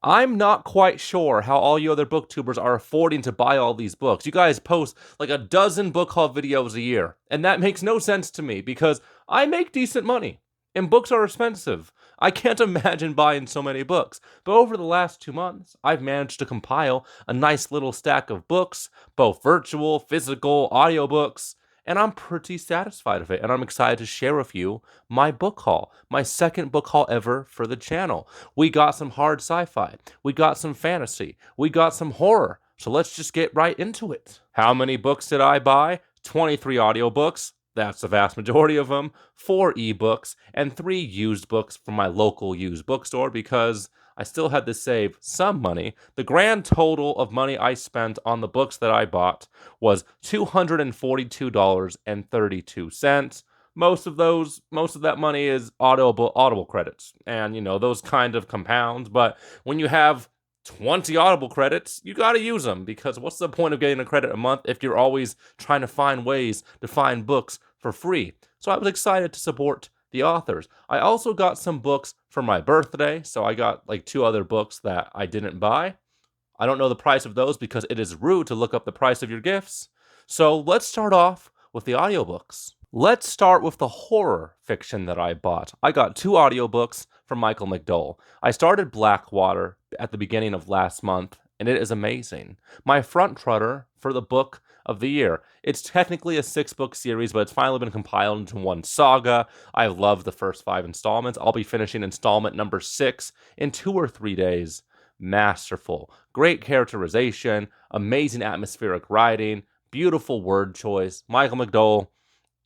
I'm not quite sure how all you other booktubers are affording to buy all these books. You guys post like a dozen book haul videos a year, and that makes no sense to me because I make decent money and books are expensive. I can't imagine buying so many books. But over the last 2 months, I've managed to compile a nice little stack of books, both virtual, physical, audiobooks, and I'm pretty satisfied with it. And I'm excited to share with you my book haul, my second book haul ever for the channel. We got some hard sci-fi. We got some fantasy. We got some horror. So let's just get right into it. How many books did I buy? 23 audiobooks. That's the vast majority of them. 4 ebooks and 3 used books from my local used bookstore because I still had to save some money. The grand total of money I spent on the books that I bought was $242.32. Most of that money is audible credits, and those kind of compounds. But when you have 20 audible credits, you got to use them, because what's the point of getting a credit a month if you're always trying to find ways to find books for free? So I was excited to support the authors. I also got some books for my birthday, so I got like 2 other books that I didn't buy. I don't know the price of those because it is rude to look up the price of your gifts. So let's start off with the audiobooks. Let's start with the horror fiction that I bought. I got 2 audiobooks from Michael McDowell. I started Blackwater at the beginning of last month, and it is amazing. My front runner for the book of the year. It's technically a 6-book series, but it's finally been compiled into one saga. I love the first 5 installments. I'll be finishing installment number 6 in 2 or 3 days. Masterful, great characterization, amazing atmospheric writing, beautiful word choice. Michael McDowell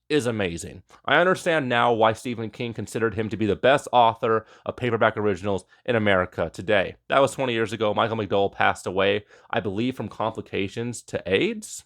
is amazing. I understand now why Stephen King considered him to be the best author of paperback originals in America today. That was 20 years ago. Michael McDowell passed away, I believe, from complications to AIDS.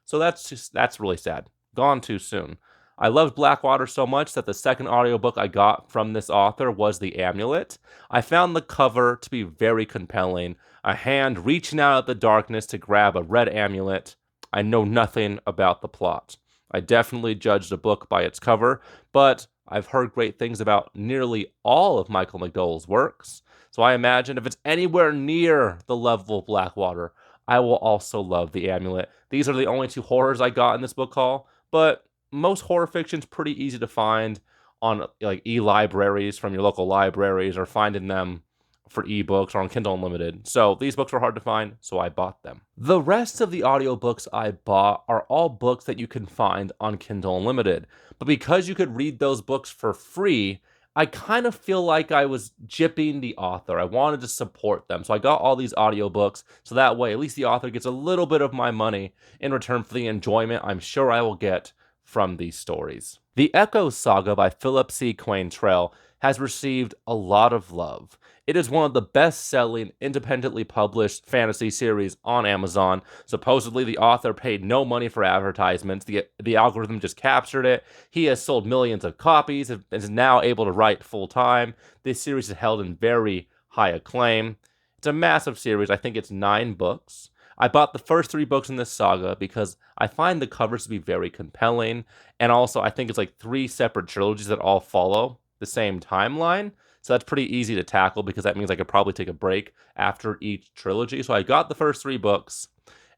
So that's really sad. Gone too soon. I loved Blackwater so much that the second audiobook I got from this author was The Amulet. I found the cover to be very compelling. A hand reaching out at the darkness to grab a red amulet. I know nothing about the plot. I definitely judged a book by its cover, but I've heard great things about nearly all of Michael McDowell's works. So I imagine if it's anywhere near the level of Blackwater, I will also love The Amulet. These are the only 2 horrors I got in this book haul, but most horror fiction's pretty easy to find on like e-libraries from your local libraries, or finding them for ebooks or on Kindle Unlimited. So these books were hard to find, so I bought them. The rest of the audiobooks I bought are all books that you can find on Kindle Unlimited. But because you could read those books for free, I kind of feel like I was gypping the author. I wanted to support them. So I got all these audiobooks, so that way at least the author gets a little bit of my money in return for the enjoyment I'm sure I will get from these stories. The Echo Saga by Philip C. Quaintrell has received a lot of love. It is one of the best-selling, independently published fantasy series on Amazon. Supposedly, the author paid no money for advertisements. The algorithm just captured it. He has sold millions of copies and is now able to write full-time. This series is held in very high acclaim. It's a massive series. I think it's 9 books. I bought the first 3 books in this saga because I find the covers to be very compelling, and also I think it's like 3 separate trilogies that all follow the same timeline. So that's pretty easy to tackle because that means I could probably take a break after each trilogy. So I got the first 3 books,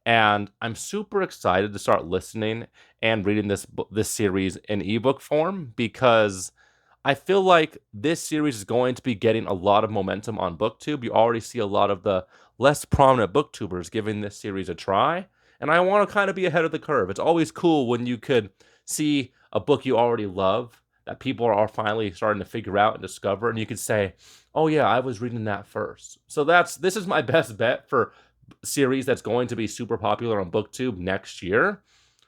and I'm super excited to start listening and reading this series in ebook form, because I feel like this series is going to be getting a lot of momentum on BookTube. You already see a lot of the less prominent booktubers giving this series a try, and I want to kind of be ahead of the curve. It's always cool when you could see a book you already love that people are finally starting to figure out and discover, and you could say, "Oh yeah, I was reading that first." So this is my best bet for series that's going to be super popular on BookTube next year.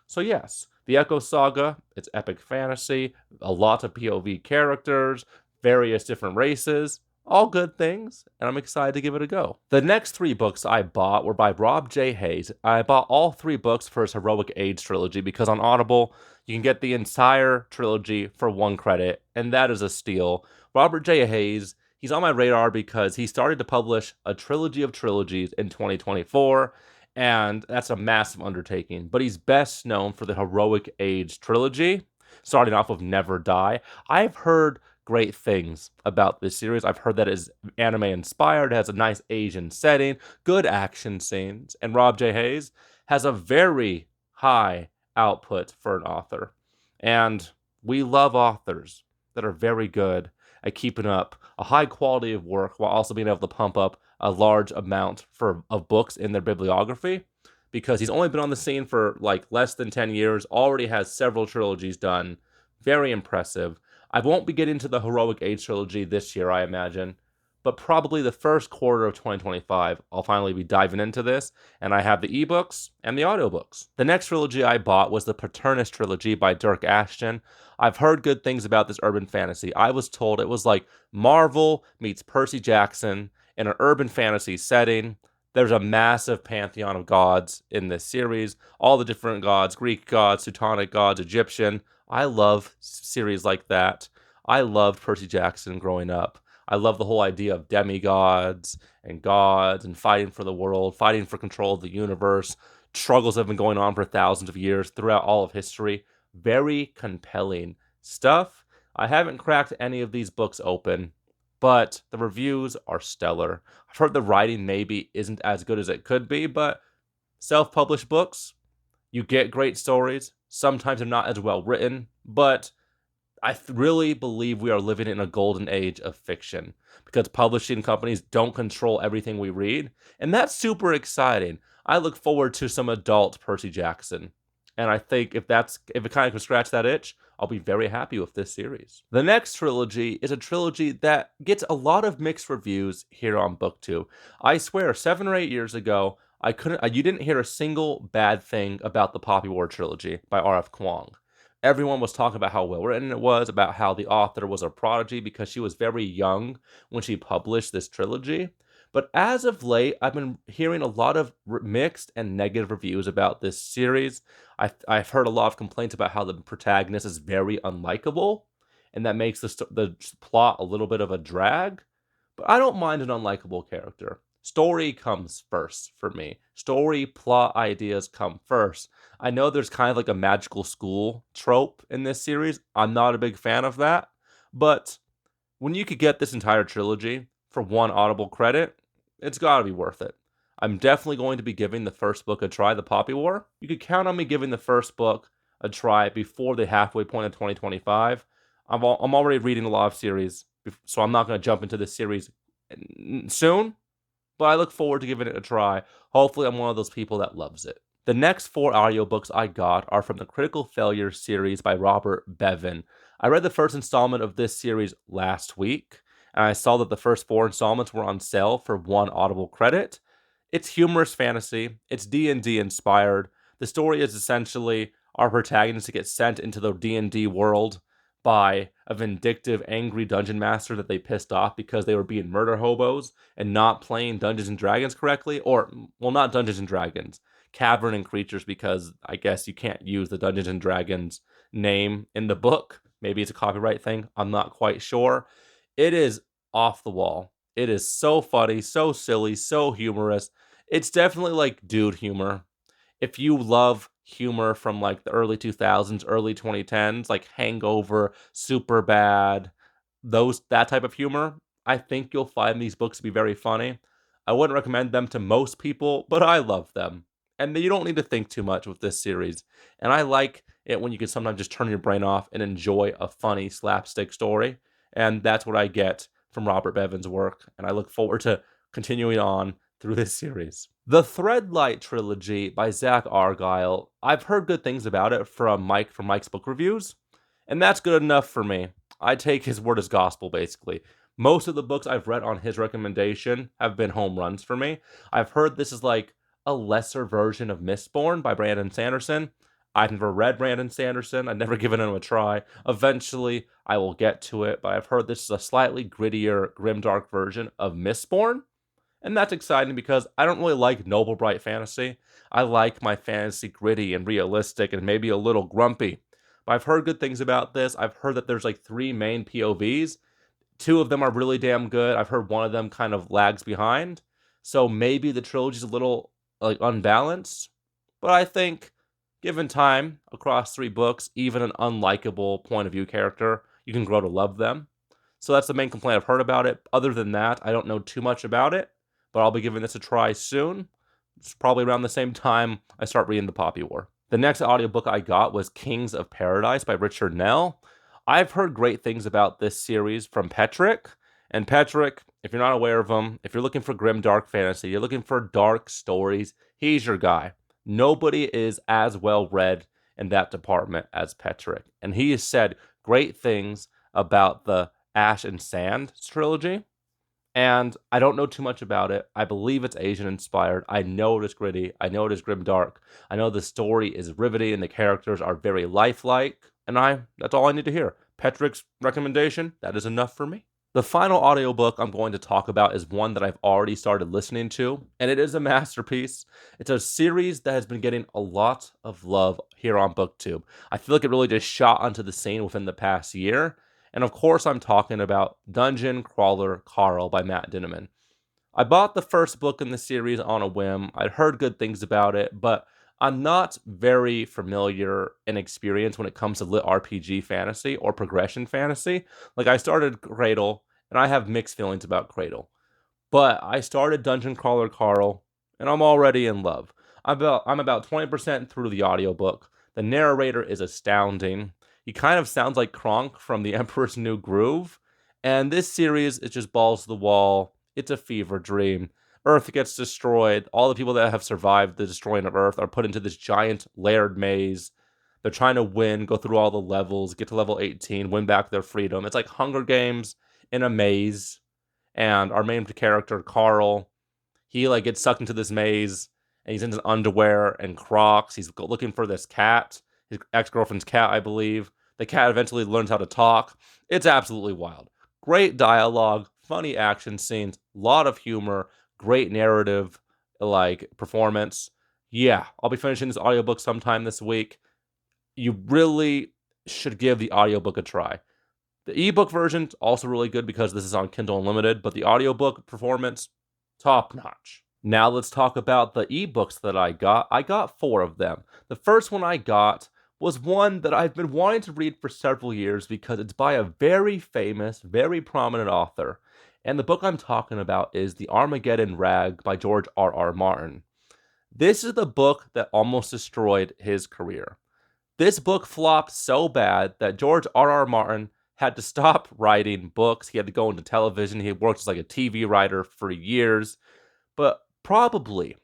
So yes, the Echo Saga, it's epic fantasy, a lot of POV characters, various different races, all good things, and I'm excited to give it a go. The next 3 books I bought were by Rob J. Hayes. I bought all 3 books for his Heroic Age trilogy because on Audible, you can get the entire trilogy for 1 credit, and that is a steal. Robert J. Hayes, he's on my radar because he started to publish a trilogy of trilogies in 2024, and that's a massive undertaking. But he's best known for the Heroic Age trilogy, starting off with Never Die. I've heard great things about this series. I've heard that it is anime inspired, has a nice Asian setting, good action scenes, and Rob J. Hayes has a very high output for an author. And we love authors that are very good at keeping up a high quality of work while also being able to pump up a large amount of books in their bibliography, because he's only been on the scene for like less than 10 years, already has several trilogies done. Very impressive. I won't be getting to the Heroic Age trilogy this year, I imagine, but probably the first quarter of 2025, I'll finally be diving into this, and I have the ebooks and the audiobooks. The next trilogy I bought was the Paternus trilogy by Dirk Ashton. I've heard good things about this urban fantasy. I was told it was like Marvel meets Percy Jackson in an urban fantasy setting. There's a massive pantheon of gods in this series, all the different gods, Greek gods, Teutonic gods, Egyptian. I love series like that. I loved Percy Jackson growing up. I love the whole idea of demigods and gods and fighting for the world, fighting for control of the universe. Struggles have been going on for thousands of years throughout all of history. Very compelling stuff. I haven't cracked any of these books open, but the reviews are stellar. I've heard the writing maybe isn't as good as it could be, but self-published books, you get great stories. Sometimes they're not as well written, but I really believe we are living in a golden age of fiction because publishing companies don't control everything we read, and that's super exciting. I look forward to some adult Percy Jackson, and I think if it kind of can scratch that itch, I'll be very happy with this series. The next trilogy is a trilogy that gets a lot of mixed reviews here on BookTube. I swear, 7 or 8 years ago, you didn't hear a single bad thing about the Poppy War trilogy by R.F. Kuang. Everyone was talking about how well written it was, about how the author was a prodigy because she was very young when she published this trilogy. But as of late, I've been hearing a lot of mixed and negative reviews about this series. I've heard a lot of complaints about how the protagonist is very unlikable, and that makes the plot a little bit of a drag. But I don't mind an unlikable character. Story comes first for me. Story, plot, ideas come first. I know there's kind of like a magical school trope in this series. I'm not a big fan of that. But when you could get this entire trilogy for one Audible credit, it's got to be worth it. I'm definitely going to be giving the first book a try, The Poppy War. You could count on me giving the first book a try before the halfway point of 2025. I'm already reading a lot of series, so I'm not going to jump into this series soon, but I look forward to giving it a try. Hopefully, I'm one of those people that loves it. The next 4 audiobooks I got are from the Critical Failure series by Robert Bevan. I read the first installment of this series last week, and I saw that the first 4 installments were on sale for 1 Audible credit. It's humorous fantasy. It's D&D inspired. The story is essentially our protagonist gets sent into the D&D world by a vindictive, angry dungeon master that they pissed off because they were being murder hobos and not playing Dungeons and Dragons correctly. Or, well, not Dungeons and Dragons, Cavern and Creatures, because I guess you can't use the Dungeons and Dragons name in the book. Maybe it's a copyright thing. I'm not quite sure. It is off the wall. It is so funny, so silly, so humorous. It's definitely like dude humor. If you love humor from like the early 2000s, early 2010s, like Hangover, Superbad, that type of humor, I think you'll find these books to be very funny. I wouldn't recommend them to most people, but I love them. And you don't need to think too much with this series. And I like it when you can sometimes just turn your brain off and enjoy a funny slapstick story. And that's what I get from Robert Bevan's work. And I look forward to continuing on through this series. The Threadlight trilogy by Zach Argyle. I've heard good things about it from Mike's book reviews, and that's good enough for me. I take his word as gospel, basically. Most of the books I've read on his recommendation have been home runs for me. I've heard this is like a lesser version of Mistborn by Brandon Sanderson. I've never read Brandon Sanderson. I've never given him a try. Eventually, I will get to it, but I've heard this is a slightly grittier, grimdark version of Mistborn. And that's exciting because I don't really like noble bright fantasy. I like my fantasy gritty and realistic and maybe a little grumpy. But I've heard good things about this. I've heard that there's like 3 main POVs. 2 of them are really damn good. I've heard one of them kind of lags behind. So maybe the trilogy's a little like unbalanced. But I think given time across 3 books, even an unlikable point of view character, you can grow to love them. So that's the main complaint I've heard about it. Other than that, I don't know too much about it, but I'll be giving this a try soon. It's probably around the same time I start reading The Poppy War. The next audiobook I got was Kings of Paradise by Richard Nell. I've heard great things about this series from Petrick. And Petrick, if you're not aware of him, if you're looking for grim, dark fantasy, you're looking for dark stories, he's your guy. Nobody is as well read in that department as Petrick. And he has said great things about the Ash and Sand trilogy. And I don't know too much about it. I believe it's Asian inspired. I know it is gritty. I know it is grim dark. I know the story is riveting and the characters are very lifelike. And that's all I need to hear. Petrick's recommendation, that is enough for me. The final audiobook I'm going to talk about is one that I've already started listening to, and it is a masterpiece. It's a series that has been getting a lot of love here on BookTube. I feel like it really just shot onto the scene within the past year. And of course, I'm talking about Dungeon Crawler Carl by Matt Dinniman. I bought the first book in the series on a whim. I'd heard good things about it, but I'm not very familiar and experienced when it comes to lit RPG fantasy or progression fantasy. Like, I started Cradle, and I have mixed feelings about Cradle. But I started Dungeon Crawler Carl, and I'm already in love. I'm about 20% through the audiobook. The narrator is astounding. He kind of sounds like Kronk from The Emperor's New Groove. And this series is just balls to the wall. It's a fever dream. Earth gets destroyed. All the people that have survived the destroying of Earth are put into this giant layered maze. They're trying to win, go through all the levels, get to level 18, win back their freedom. It's like Hunger Games in a maze. And our main character, Carl, he like gets sucked into this maze, and he's in his underwear and Crocs. He's looking for this cat, his ex-girlfriend's cat, I believe. The cat eventually learns how to talk. It's absolutely wild. Great dialogue, funny action scenes, lot of humor, great narrative, like, performance. Yeah, I'll be finishing this audiobook sometime this week. You really should give the audiobook a try. The ebook version's also really good because this is on Kindle Unlimited, but the audiobook performance, top notch. Now let's talk about the ebooks that I got. I got 4 of them. The first one I got was one that I've been wanting to read for several years because it's by a very famous, very prominent author. And the book I'm talking about is The Armageddon Rag by George R.R. Martin. This is the book that almost destroyed his career. This book flopped so bad that George R.R. Martin had to stop writing books. He had to go into television. He worked as like a TV writer for years. But probably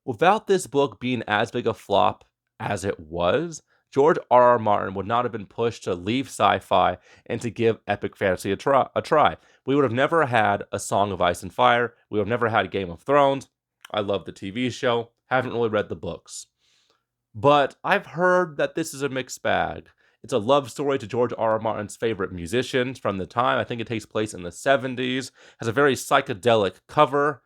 without this book being as big a flop as it was, George R.R. Martin would not have been pushed to leave sci-fi and to give epic fantasy a try. We would have never had A Song of Ice and Fire. We would have never had Game of Thrones. I love the TV show. Haven't really read the books. But I've heard that this is a mixed bag. It's a love story to George R.R. Martin's favorite musicians from the time. I think it takes place in the 70s. Has a very psychedelic cover,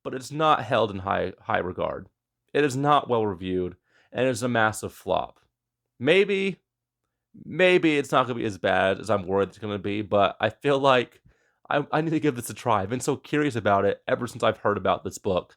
but it's not held in high regard. It is not well reviewed, and it's a massive flop. Maybe it's not going to be as bad as I'm worried it's going to be, but I feel like I need to give this a try. I've been so curious about it ever since I've heard about this book.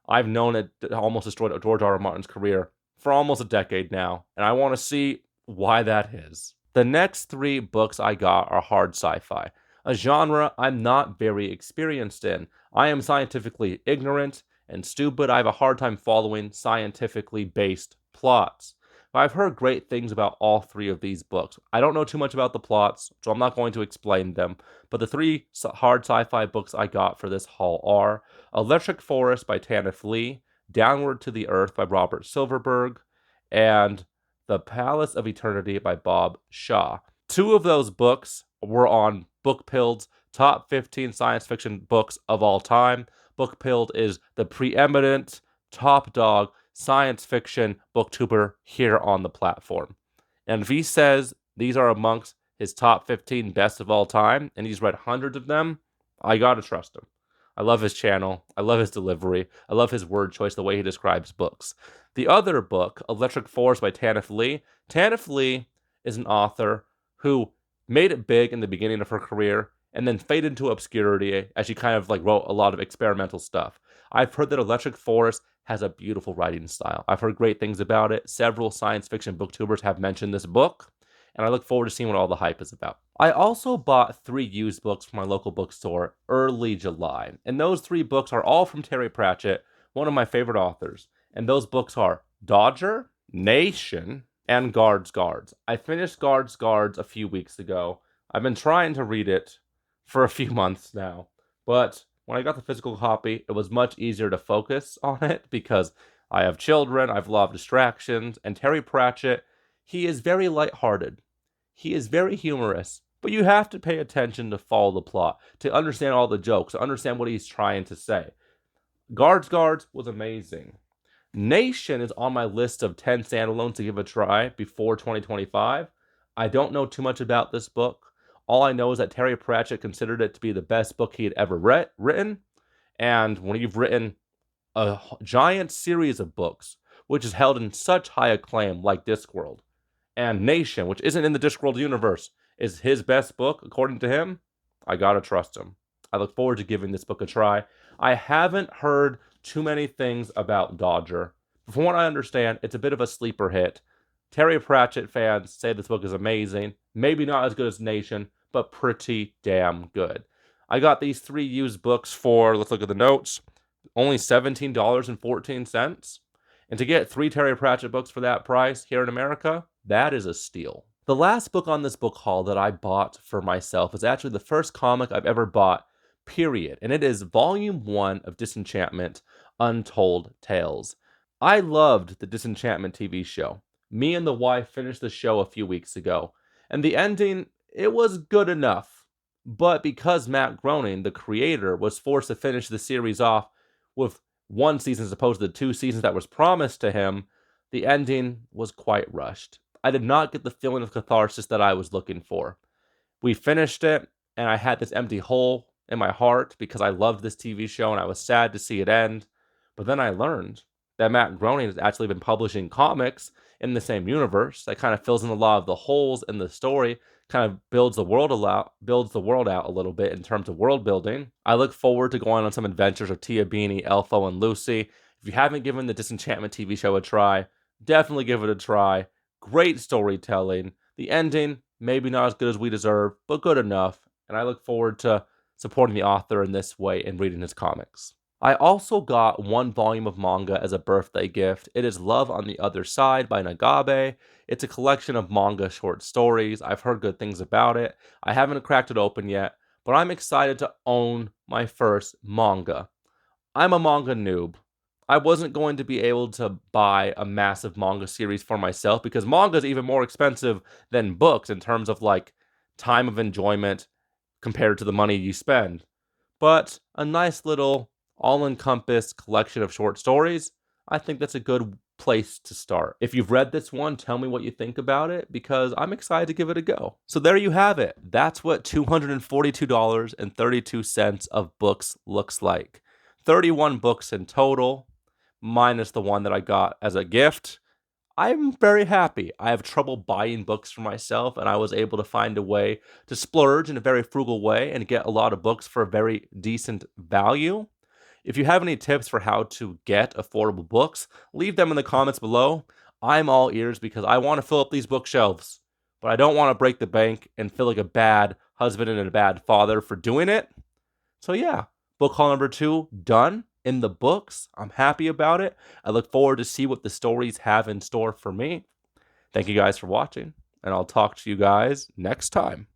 I've known it almost destroyed George R.R. Martin's career for almost a decade now, and I want to see why that is. The next 3 books I got are hard sci-fi, a genre I'm not very experienced in. I am scientifically ignorant and stupid. I have a hard time following scientifically based plots. But I've heard great things about all 3 of these books. I don't know too much about the plots, so I'm not going to explain them. But the 3 hard sci-fi books I got for this haul are Electric Forest by Tanith Lee, Downward to the Earth by Robert Silverberg, and The Palace of Eternity by Bob Shaw. 2 of those books were on Bookpild's top 15 science fiction books of all time. Bookpild is the preeminent top dog science fiction booktuber here on the platform. And if he says these are amongst his top 15 best of all time, and he's read hundreds of them, I gotta trust him. I love his channel. I love his delivery. I love his word choice, the way he describes books. The other book, Electric Forest by Tanith Lee. Tanith Lee is an author who made it big in the beginning of her career and then faded into obscurity as she kind of like wrote a lot of experimental stuff. I've heard that Electric Forest has a beautiful writing style. I've heard great things about it. Several science fiction booktubers have mentioned this book, and I look forward to seeing what all the hype is about. I also bought 3 used books from my local bookstore early July, and those 3 books are all from Terry Pratchett, one of my favorite authors, and those books are Dodger, Nation, and Guards. I finished Guards a few weeks ago. I've been trying to read it for a few months now, but when I got the physical copy, it was much easier to focus on it because I have children, I have a lot of distractions, and Terry Pratchett, he is very lighthearted. He is very humorous, but you have to pay attention to follow the plot, to understand all the jokes, to understand what he's trying to say. Guards was amazing. Nation is on my list of 10 standalones to give a try before 2025. I don't know too much about this book. All I know is that Terry Pratchett considered it to be the best book he had ever written. And when you've written a giant series of books, which is held in such high acclaim, like Discworld, and Nation, which isn't in the Discworld universe, is his best book, according to him, I gotta trust him. I look forward to giving this book a try. I haven't heard too many things about Dodger. But from what I understand, it's a bit of a sleeper hit. Terry Pratchett fans say this book is amazing. Maybe not as good as Nation, but pretty damn good. I got these 3 used books for, let's look at the notes, only $17.14. And to get 3 Terry Pratchett books for that price here in America, that is a steal. The last book on this book haul that I bought for myself is actually the first comic I've ever bought, period. And it is Volume 1 of Disenchantment, Untold Tales. I loved the Disenchantment TV show. Me and the wife finished the show a few weeks ago. And the ending, it was good enough. But because Matt Groening, the creator, was forced to finish the series off with 1 season as opposed to the 2 seasons that was promised to him, the ending was quite rushed. I did not get the feeling of catharsis that I was looking for. We finished it, and I had this empty hole in my heart because I loved this TV show and I was sad to see it end. But then I learned that Matt Groening has actually been publishing comics in the same universe that kind of fills in a lot of the holes in the story, kind of builds the world out a little bit in terms of world building. I look forward to going on some adventures with Tia Beanie, Elfo, and Lucy. If you haven't given the Disenchantment TV show a try, definitely give it a try. Great storytelling. The ending, maybe not as good as we deserve, but good enough. And I look forward to supporting the author in this way and reading his comics. I also got 1 volume of manga as a birthday gift. It is Love on the Other Side by Nagabe. It's a collection of manga short stories. I've heard good things about it. I haven't cracked it open yet, but I'm excited to own my first manga. I'm a manga noob. I wasn't going to be able to buy a massive manga series for myself because manga is even more expensive than books in terms of like time of enjoyment compared to the money you spend. But a nice little all-encompassed collection of short stories, I think that's a good place to start. If you've read this one, tell me what you think about it because I'm excited to give it a go. So there you have it. That's what $242.32 of books looks like. 31 books in total, minus the one that I got as a gift. I'm very happy. I have trouble buying books for myself, and I was able to find a way to splurge in a very frugal way and get a lot of books for a very decent value. If you have any tips for how to get affordable books, leave them in the comments below. I'm all ears because I want to fill up these bookshelves, but I don't want to break the bank and feel like a bad husband and a bad father for doing it. So yeah, book haul number 2 done in the books. I'm happy about it. I look forward to see what the stories have in store for me. Thank you guys for watching, and I'll talk to you guys next time.